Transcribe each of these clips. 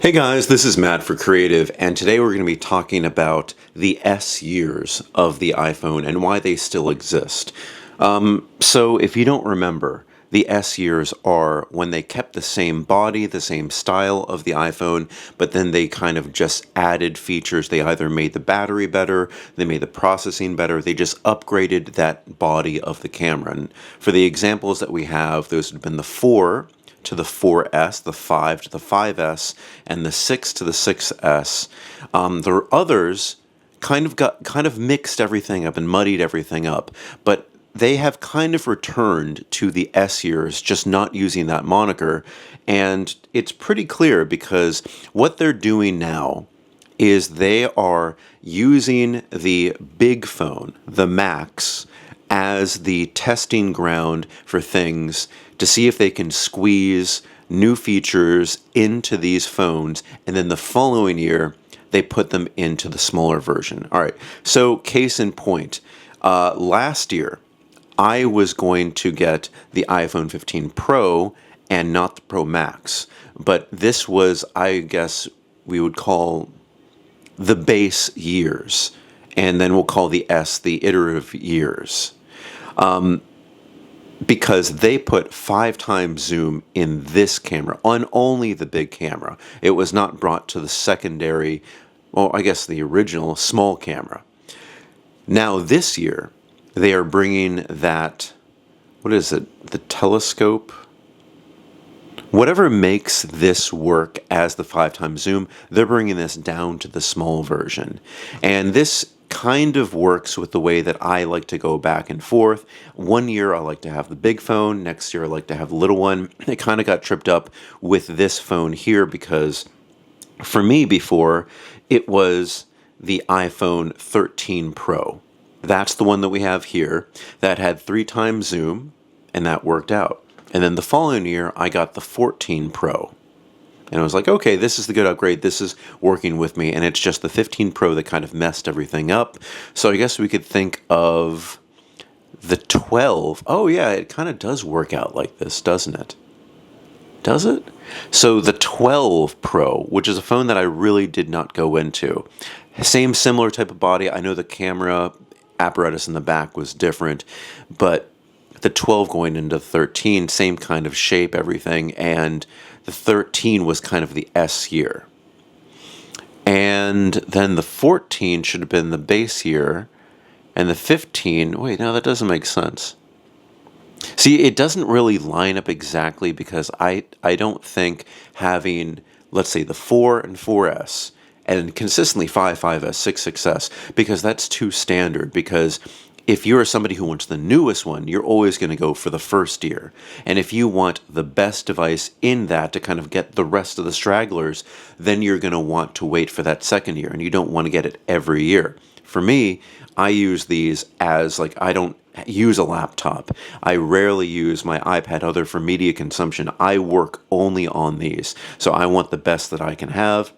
Hey guys, this is Matt for Creative, and today we're going to be talking about the S years of the iPhone and why they still exist. So if you don't remember, the S years are when they kept the same body, the same style of the iPhone, but then they kind of just added features. They either made the battery better, they made the processing better, they just upgraded that body of the camera. And for the examples that we have, those have been the 4 to the 4S, the 5 to the 5S, and the 6 to the 6S. The others kind of mixed everything up and muddied everything up, but they have kind of returned to the S years, just not using that moniker. And it's pretty clear because what they're doing now is they are using the big phone, the Max, as the testing ground for things to see if they can squeeze new features into these phones, and then the following year they put them into the smaller version. All right, so case in point, last year I was going to get the iPhone 15 Pro and not the Pro Max, but this was, I guess we would call the base years, and then we'll call the S the iterative years. Because they put 5 times zoom in this camera, on only the big camera. It was not brought to the secondary, well, I guess the original small camera. Now this year, they are bringing that, what is it, the telescope? Whatever makes this work as the 5 times zoom, they're bringing this down to the small version. And this kind of works with the way that I like to go back and forth. One year I like to have the big phone, next year I like to have the little one. It kind of got tripped up with this phone here because for me before, it was the iPhone 13 Pro. That's the one that we have here that had 3 times zoom, and that worked out. And then the following year I got the 14 Pro. And I was like, okay, this is the good upgrade. This is working with me. And it's just the 15 Pro that kind of messed everything up. So I guess we could think of the 12. Oh, yeah, it kind of does work out like this, doesn't it? Does it? So the 12 Pro, which is a phone that I really did not go into. Same similar type of body. I know the camera apparatus in the back was different, but the 12 going into 13, same kind of shape, everything, and the 13 was kind of the S year. And then the 14 should have been the base year, and the 15, wait, no, that doesn't make sense. See, it doesn't really line up exactly because I don't think having, let's say, the 4 and 4S, and consistently 5, 5S, 6, 6S, because that's too standard, because if you're somebody who wants the newest one, you're always going to go for the first year. And if you want the best device in that to kind of get the rest of the stragglers, then you're going to want to wait for that second year, and you don't want to get it every year. For me, I use these as, like, I don't use a laptop. I rarely use my iPad other for media consumption. I work only on these. So I want the best that I can have.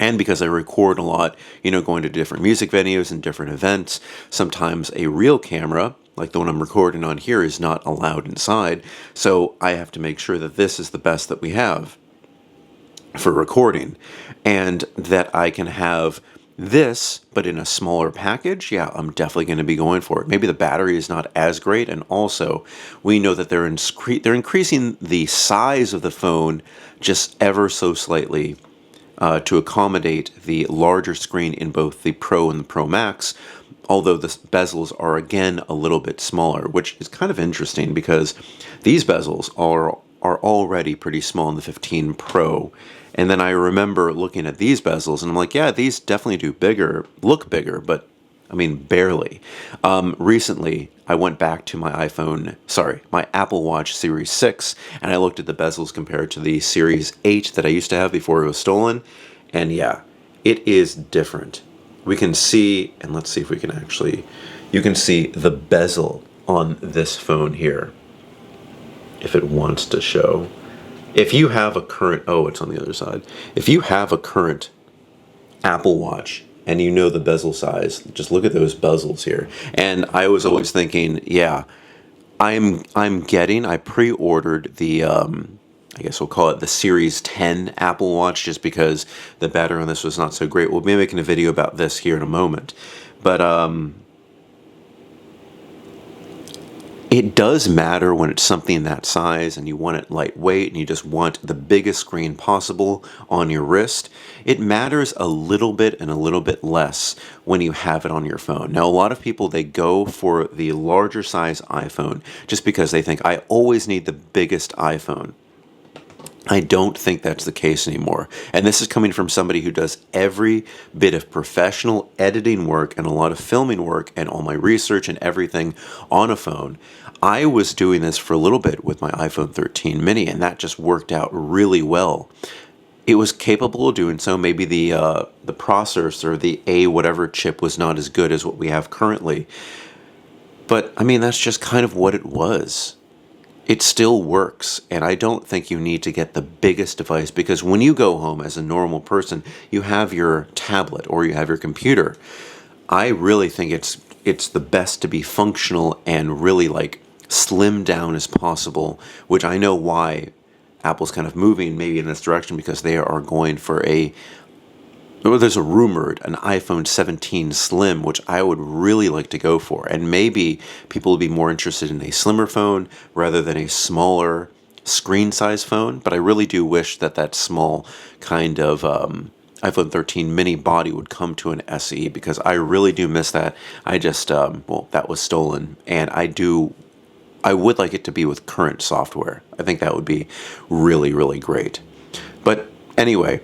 And because I record a lot, going to different music venues and different events, sometimes a real camera, like the one I'm recording on here, is not allowed inside. So I have to make sure that this is the best that we have for recording. And that I can have this, but in a smaller package. Yeah, I'm definitely going to be going for it. Maybe the battery is not as great. And also, we know that they're increasing the size of the phone just ever so slightly, to accommodate the larger screen in both the Pro and the Pro Max, although the bezels are again a little bit smaller, which is kind of interesting because these bezels are already pretty small in the 15 Pro. And then I remember looking at these bezels and I'm like, yeah, these definitely look bigger, but I mean, barely. Recently, I went back to my Apple Watch Series 6, and I looked at the bezels compared to the Series 8 that I used to have before it was stolen, and yeah, it is different. We can see, and let's see if we can you can see the bezel on this phone here, if it wants to show. If you have a current, it's on the other side. If you have a current Apple Watch, and the bezel size, just look at those bezels here. And I was always thinking, yeah, I pre-ordered the I guess we'll call it the Series 10 Apple Watch, just because the battery on this was not so great. We'll be making a video about this here in a moment. But it does matter when it's something that size and you want it lightweight and you just want the biggest screen possible on your wrist. It matters a little bit and a little bit less when you have it on your phone. Now, a lot of people, they go for the larger size iPhone just because they think, I always need the biggest iPhone. I don't think that's the case anymore. And this is coming from somebody who does every bit of professional editing work and a lot of filming work and all my research and everything on a phone. I was doing this for a little bit with my iPhone 13 mini, and that just worked out really well. It was capable of doing so. Maybe the processor, the A whatever chip, was not as good as what we have currently. But, I mean, that's just kind of what it was. It still works, and I don't think you need to get the biggest device, because when you go home as a normal person, you have your tablet or you have your computer. I really think it's the best to be functional and really like slim down as possible, which I know why Apple's kind of moving maybe in this direction, because they are going for there's a rumored an iPhone 17 Slim, which I would really like to go for. And maybe people would be more interested in a slimmer phone rather than a smaller screen size phone. But I really do wish that that small kind of iPhone 13 mini body would come to an SE, because I really do miss that. I just, that was stolen. And I would like it to be with current software. I think that would be really, really great. But anyway,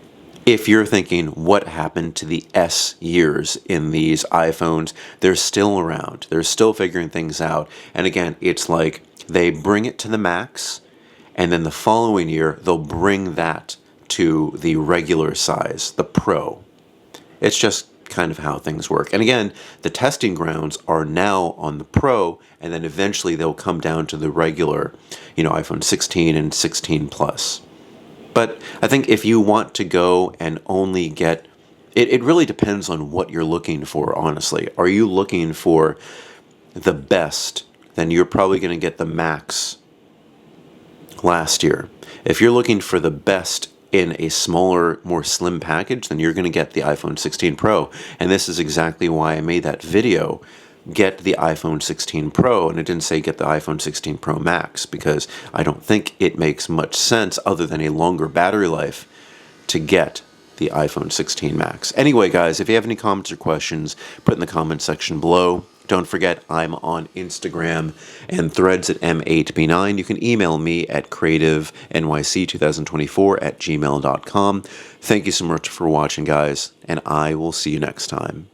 if you're thinking, what happened to the S years in these iPhones, they're still around. They're still figuring things out. And again, it's like they bring it to the max, and then the following year, they'll bring that to the regular size, the Pro. It's just kind of how things work. And again, the testing grounds are now on the Pro, and then eventually they'll come down to the regular, iPhone 16 and 16 Plus. But I think if you want to go and only get, it really depends on what you're looking for, honestly. Are you looking for the best? Then you're probably going to get the Max last year. If you're looking for the best in a smaller, more slim package, then you're going to get the iPhone 16 Pro. And this is exactly why I made that video. Get the iPhone 16 Pro, and it didn't say get the iPhone 16 Pro Max, because I don't think it makes much sense, other than a longer battery life, to get the iPhone 16 Max. Anyway, guys, if you have any comments or questions, put it in the comments section below. Don't forget, I'm on Instagram and Threads at M8B9. You can email me at creativenyc2024@gmail.com. Thank you so much for watching, guys, and I will see you next time.